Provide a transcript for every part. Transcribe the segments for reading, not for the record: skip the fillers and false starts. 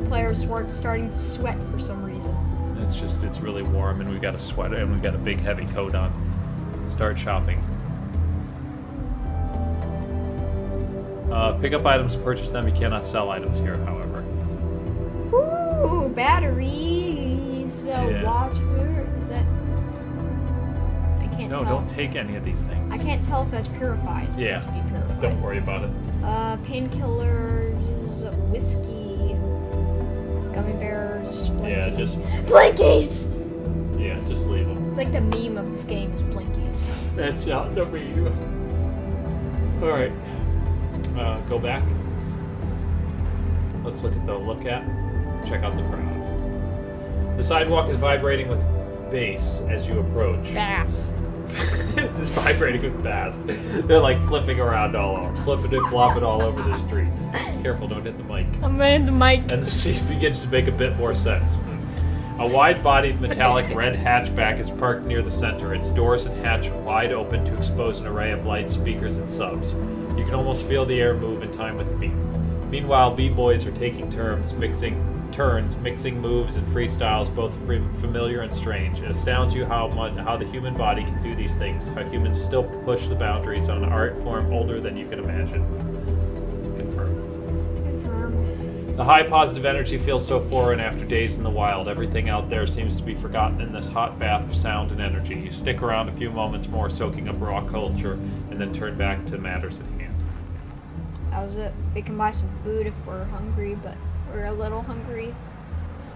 player's starting to sweat for some reason. It's really warm, and we've got a sweater, and we've got a big heavy coat on. Start shopping. Pick up items, purchase them. You cannot sell items here, however. Ooh, batteries, Yeah. water. Is that? I can't No, tell. don't take any of these things. I can't tell if that's purified. It Yeah. has to be purified. Don't worry about it. Painkillers, whiskey, gummy bears, blinkies. Yeah, just Blinkies! just leave them. It's like the meme of this game is blinkies. That's not the meme. All right. Go back. Let's look at the check out the crowd. The sidewalk is vibrating with bass as you approach. Bass. It's vibrating with bass. They're like flipping around all over, flipping and flopping all over the street. Careful, don't hit the mic. I'm in the mic. And the scene begins to make a bit more sense. A wide-bodied metallic red hatchback is parked near the center, its doors and hatch wide open to expose an array of lights, speakers, and subs. You can almost feel the air move in time with the beat. Meanwhile, b-boys are taking turns, mixing moves and freestyles, both familiar and strange. It astounds you how the human body can do these things, how humans still push the boundaries on an art form older than you can imagine. The high positive energy feels so foreign after days in the wild. Everything out there seems to be forgotten in this hot bath of sound and energy. You stick around a few moments more, soaking up raw culture, and then turn back to matters at hand. That was it. We can buy some food if we're hungry, but we're a little hungry,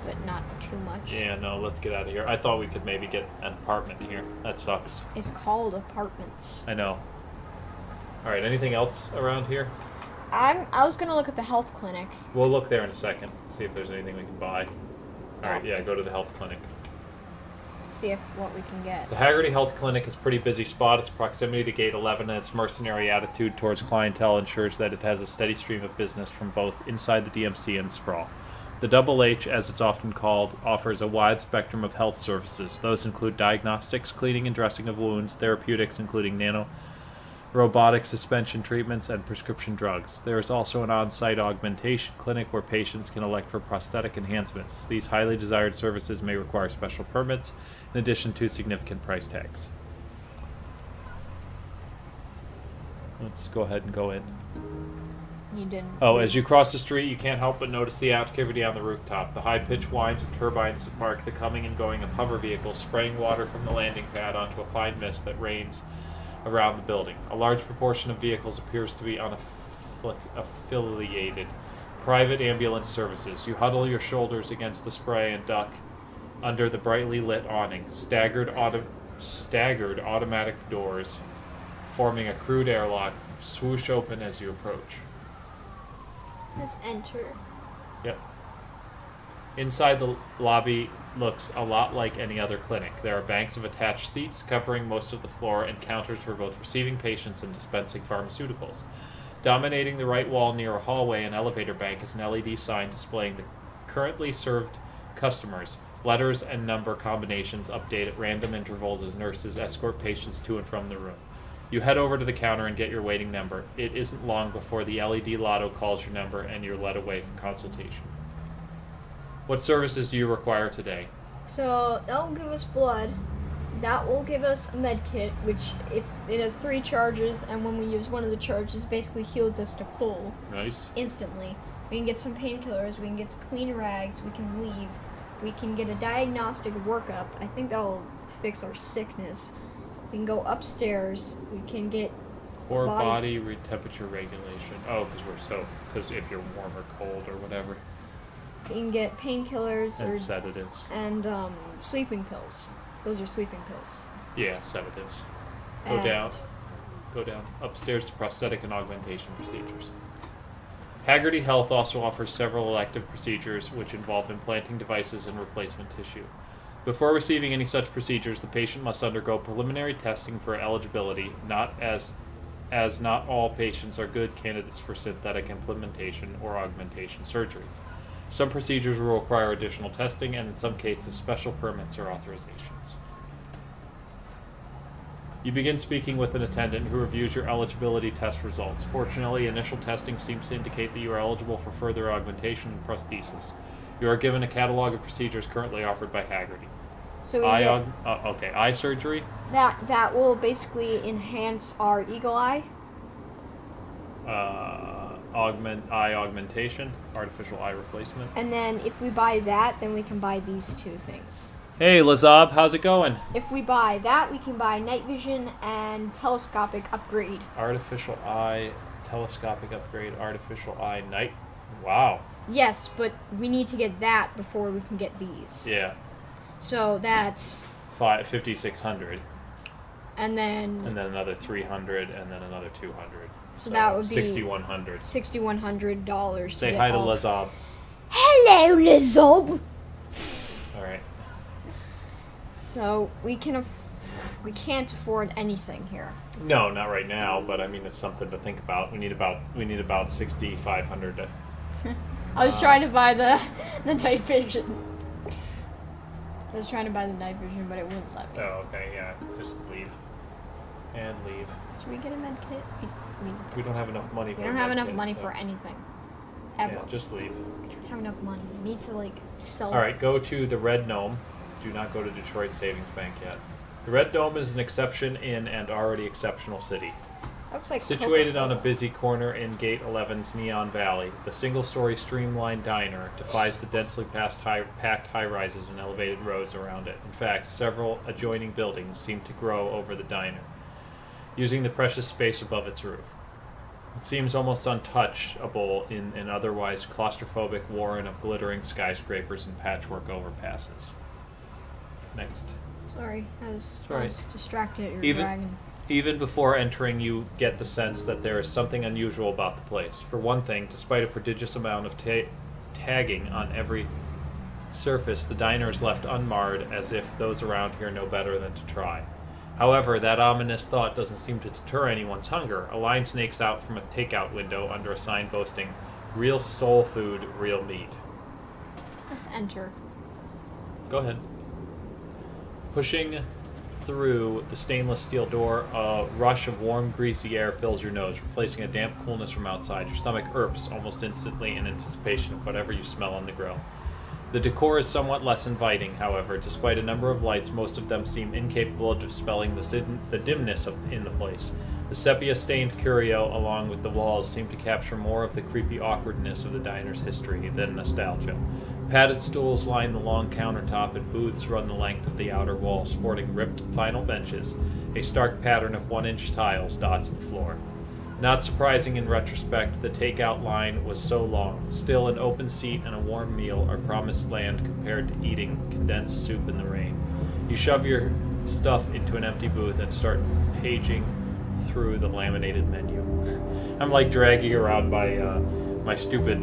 but not too much. Yeah, no, let's get out of here. I thought we could maybe get an apartment here. That sucks. It's called apartments. I know. All right, anything else around here? I was gonna look at the health clinic. We'll look there in a second, see if there's anything we can buy. All right, yeah, go to the health clinic. See if what we can get. The Haggerty Health Clinic is a pretty busy spot. Its proximity to Gate 11 and its mercenary attitude towards clientele ensures that it has a steady stream of business from both inside the DMC and Sprawl. The Double H, as it's often called, offers a wide spectrum of health services. Those include diagnostics, cleaning and dressing of wounds, therapeutics including robotic suspension treatments, and prescription drugs. There is also an on-site augmentation clinic where patients can elect for prosthetic enhancements. These highly desired services may require special permits, in addition to significant price tags. Let's go ahead and go in. You didn't. Oh, as you cross the street, you can't help but notice the activity on the rooftop. The high-pitched whines of turbines mark the coming and going of hover vehicles, spraying water from the landing pad onto a fine mist that rains around the building. A large proportion of vehicles appears to be unaffiliated private ambulance services. You huddle your shoulders against the spray and duck under the brightly lit awning. Staggered automatic doors, forming a crude airlock, swoosh open as you approach. Let's enter. Yep. Inside the lobby looks a lot like any other clinic. There are banks of attached seats covering most of the floor and counters for both receiving patients and dispensing pharmaceuticals. Dominating the right wall near a hallway and elevator bank is an LED sign displaying the currently served customers. Letters and number combinations update at random intervals as nurses escort patients to and from the room. You head over to the counter and get your waiting number. It isn't long before the LED lotto calls your number and you're led away for consultation. What services do you require today? So that will give us blood. That will give us a med kit, which if it has 3 charges, and when we use one of the charges, basically heals us to full. Nice. Instantly. We can get some painkillers. We can get some clean rags. We can leave. We can get a diagnostic workup. I think that'll fix our sickness. We can go upstairs. We can get Or body temperature regulation. Oh, because if you're warm or cold or whatever. We can get painkillers And sedatives. And sleeping pills. Those are sleeping pills. Yeah, sedatives. Go down. Upstairs to prosthetic and augmentation procedures. Haggerty Health also offers several elective procedures which involve implanting devices and replacement tissue. Before receiving any such procedures, the patient must undergo preliminary testing for eligibility, as not all patients are good candidates for synthetic implantation or augmentation surgeries. Some procedures will require additional testing, and in some cases, special permits or authorizations. You begin speaking with an attendant who reviews your eligibility test results. Fortunately, initial testing seems to indicate that you are eligible for further augmentation and prosthesis. You are given a catalog of procedures currently offered by Haggerty. So we Eye surgery. that will basically enhance our eagle eye. Eye augmentation, artificial eye replacement. And then if we buy that, then we can buy these two things. Hey, Lazab, how's it going? If we buy that, we can buy night vision and telescopic upgrade. Artificial eye, telescopic upgrade, artificial eye, night. Wow. Yes, but we need to get that before we can get these. Yeah. So that's 5,600. And then another 300, and then another 200. So that would be $6,100. $6,100. Say hi to Lazab. Hello, Lazab. All right. So we can't afford anything here. No, not right now. But I mean, it's something to think about. We need about 6,500. I was trying to buy the night vision. I was trying to buy the night vision, but it wouldn't let me. Oh, okay, yeah. Just leave. And leave. Should we get a med kit? We don't have enough money for We don't a have med enough kit, money so- for anything. Ever. Yeah, just leave. We don't have enough money. We need to, sell. Alright, go to the Red Gnome. Do not go to Detroit Savings Bank yet. The Red Gnome is an exception in and already exceptional city. Looks like Situated on a Coca-Cola. busy corner in Gate 11's Neon Valley, the single-story streamlined diner defies the densely packed high-rises and elevated roads around it. In fact, several adjoining buildings seem to grow over the diner, using the precious space above its roof. It seems almost untouchable in an otherwise claustrophobic warren of glittering skyscrapers and patchwork overpasses. Next. Sorry, I was distracted at your Even- dragon. Even before entering, you get the sense that there is something unusual about the place. For one thing, despite a prodigious amount of tagging on every surface, the diner is left unmarred, as if those around here know better than to try. However, that ominous thought doesn't seem to deter anyone's hunger. A line snakes out from a takeout window under a sign boasting, "Real soul food, real meat." Let's enter. Go ahead. Pushing through the stainless steel door, a rush of warm, greasy air fills your nose, replacing a damp coolness from outside. Your stomach irks almost instantly in anticipation of whatever you smell on the grill. The decor is somewhat less inviting, however. Despite a number of lights, most of them seem incapable of dispelling the dimness in the place. The sepia-stained curio, along with the walls, seem to capture more of the creepy awkwardness of the diner's history than nostalgia. Padded stools line the long countertop, and booths run the length of the outer wall, sporting ripped vinyl benches. A stark pattern of 1-inch tiles dots the floor. Not surprising in retrospect, the takeout line was so long. Still, an open seat and a warm meal are promised land compared to eating condensed soup in the rain. You shove your stuff into an empty booth and start paging through the laminated menu. I'm dragging around my stupid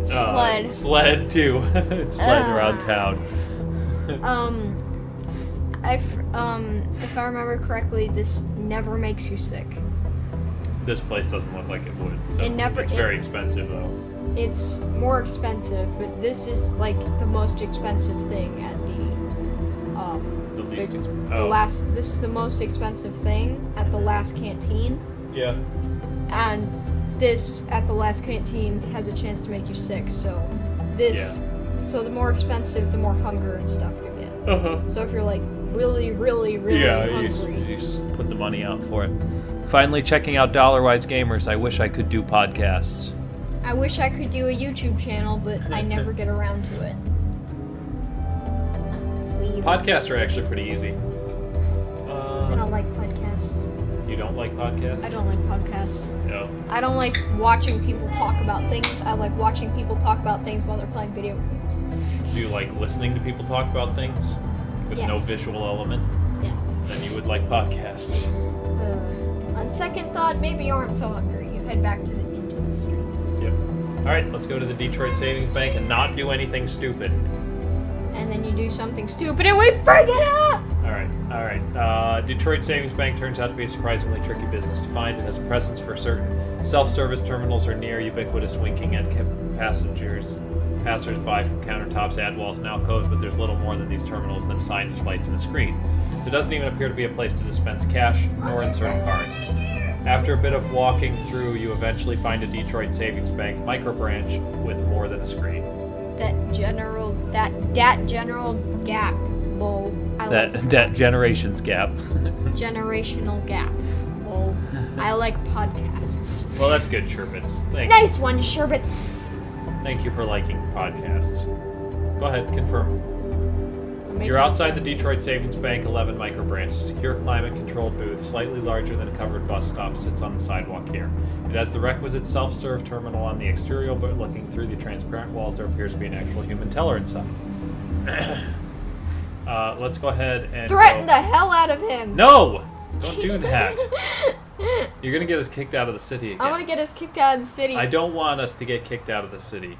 sled too. It's sledding around town. If I remember correctly, this never makes you sick. This place doesn't look like it would. So it's It- very expensive though. It's more expensive, but this is the most expensive thing at The least expensive. the last. This is the most expensive thing at the last canteen, Yeah. and this at the last canteen has a chance to make you sick. So so the more expensive, the more hunger and stuff you get. Uh-huh. So if you're really, really, really hungry, you just put the money out for it. Finally checking out Dollarwise Gamers. I wish I could do podcasts. I wish I could do a YouTube channel, but I never get around to it. Let's leave. Podcasts are actually pretty easy. I don't like podcasts. You don't like podcasts? I don't like podcasts. No. I don't like watching people talk about things. I like watching people talk about things while they're playing video games. Do you like listening to people talk about things with no Yes. visual element? Yes. Then you would like podcasts. On second thought, maybe you aren't so hungry. You head back into the streets. Yep. Alright, let's go to the Detroit Savings Bank and not do anything stupid. And then you do something stupid and we freak it up! Alright. Detroit Savings Bank turns out to be a surprisingly tricky business to find. It has a presence for certain self-service terminals or near ubiquitous winking at passers-by from countertops, ad walls, and alcoves, but there's little more than these terminals than signage, lights, and a screen. There doesn't even appear to be a place to dispense cash nor insert a card. After a bit of walking through, you eventually find a Detroit Savings Bank microbranch with more than a screen. That general gap. Lol. That generations gap. Generational gap. Lol. I like podcasts. Well, that's good, Sherbets. Thank you. Nice one, Sherbets. Thank you for liking podcasts. Go ahead, confirm. You're outside the Detroit Savings Bank 11 microbranch. A secure climate-controlled booth, slightly larger than a covered bus stop, sits on the sidewalk here. It has the requisite self-serve terminal on the exterior, but looking through the transparent walls, there appears to be an actual human teller inside. Let's go ahead and threaten the hell out of him. No! Don't do that. You're gonna get us kicked out of the city again. I want to get us kicked out of the city. I don't want us to get kicked out of the city.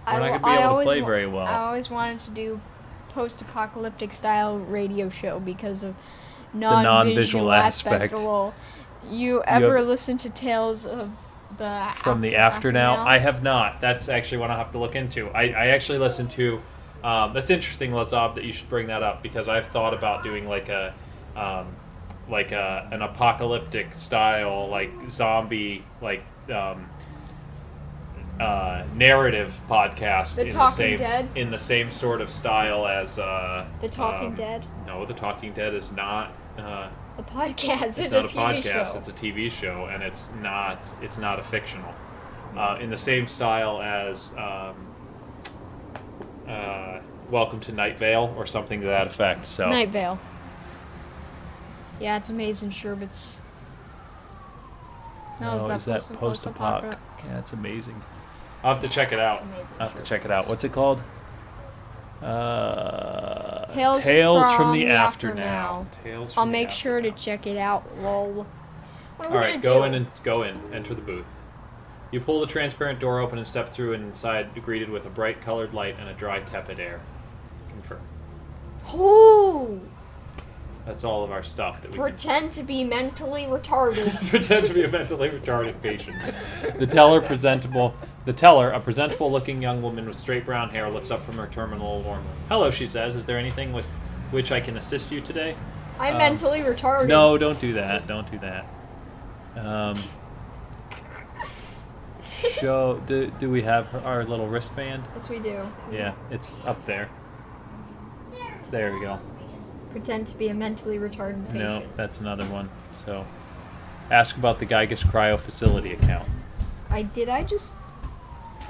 We're not gonna be able to play very well. I always wanted to do post-apocalyptic style radio show because of non-visual aspect. Well, you ever listen to Tales of the From the After Now? I have not. That's actually one I'll have to look into. I actually listened to. That's interesting, Lazab, that you should bring that up because I've thought about doing like an apocalyptic style, like zombie, like narrative podcast in the same sort of style as The Talking Dead. No, The Talking Dead is not a podcast. It's not a podcast. It's a TV show, and it's not a fictional. In the same style as Welcome to Night Vale or something to that effect. So Night Vale. Yeah, it's amazing, Sherbets. Is that post-apoc? Yeah, it's amazing. I'll have to check it out. What's it called? Tales from the After Now. I'll make sure to check it out. Lol. All right, go in. Enter the booth. You pull the transparent door open and step through, and inside, greeted with a bright colored light and a dry, tepid air. Confirm. Oh. That's all of our stuff that we pretend to be mentally retarded. Pretend to be a mentally retarded patient. The teller, a presentable-looking young woman with straight brown hair, looks up from her terminal warmly. Hello, she says. Is there anything with which I can assist you today? I'm mentally retarded. No, don't do that. Don't do that. Do we have our little wristband? Yes, we do. Yeah, it's up there. There we go. Pretend to be a mentally retarded patient. No, that's another one. So, ask about the Geigish Cryo Facility account. I'm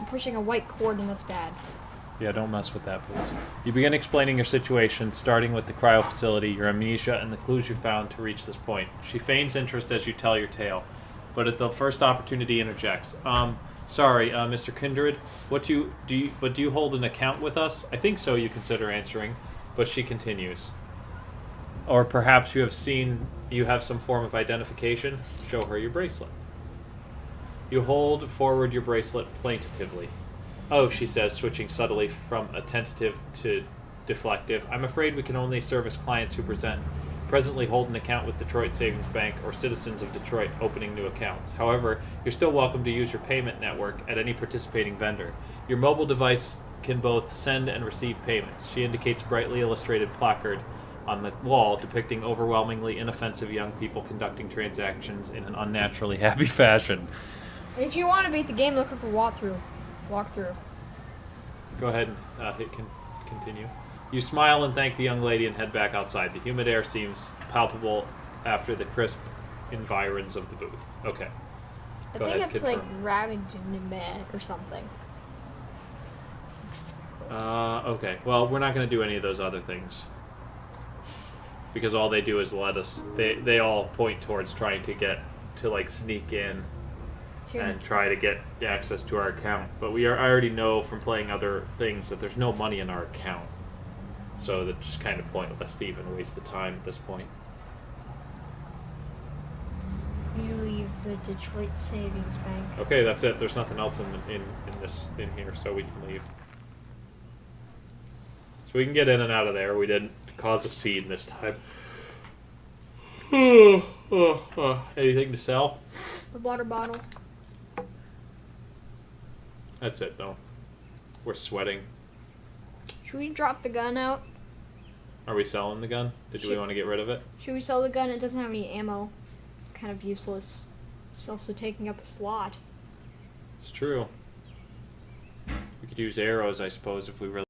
pushing a white cord and that's bad. Yeah, don't mess with that, please. You begin explaining your situation, starting with the cryo facility, your amnesia, and the clues you found to reach this point. She feigns interest as you tell your tale, but at the first opportunity interjects. Sorry, Mr. Kindred, do you hold an account with us? I think so, you consider answering, but she continues. Or perhaps you have some form of identification? Show her your bracelet. You hold forward your bracelet plaintively. Oh, she says, switching subtly from attentive to deflective. I'm afraid we can only service clients who presently hold an account with Detroit Savings Bank or citizens of Detroit opening new accounts. However, you're still welcome to use your payment network at any participating vendor. Your mobile device can both send and receive payments. She indicates a brightly illustrated placard on the wall depicting overwhelmingly inoffensive young people conducting transactions in an unnaturally happy fashion. If you want to beat the game, look up a walkthrough. Go ahead and hit continue. You smile and thank the young lady and head back outside. The humid air seems palpable after the crisp environs of the booth. Okay. I think it's like Ravaged or something. Okay. Well, we're not going to do any of those other things. Because all they do is let us... They all point towards trying to sneak in and try to get access to our account. But I already know from playing other things that there's no money in our account. So that's just kind of pointless to even waste the time at this point. You leave the Detroit Savings Bank. Okay, that's it. There's nothing else in here, so we can leave. So we can get in and out of there. We didn't cause a scene this time. Anything to sell? The water bottle. That's it, though. We're sweating. Should we drop the gun out? Are we selling the gun? Do we want to get rid of it? Should we sell the gun? It doesn't have any ammo. It's kind of useless. It's also taking up a slot. It's true. We could use arrows, I suppose, if we really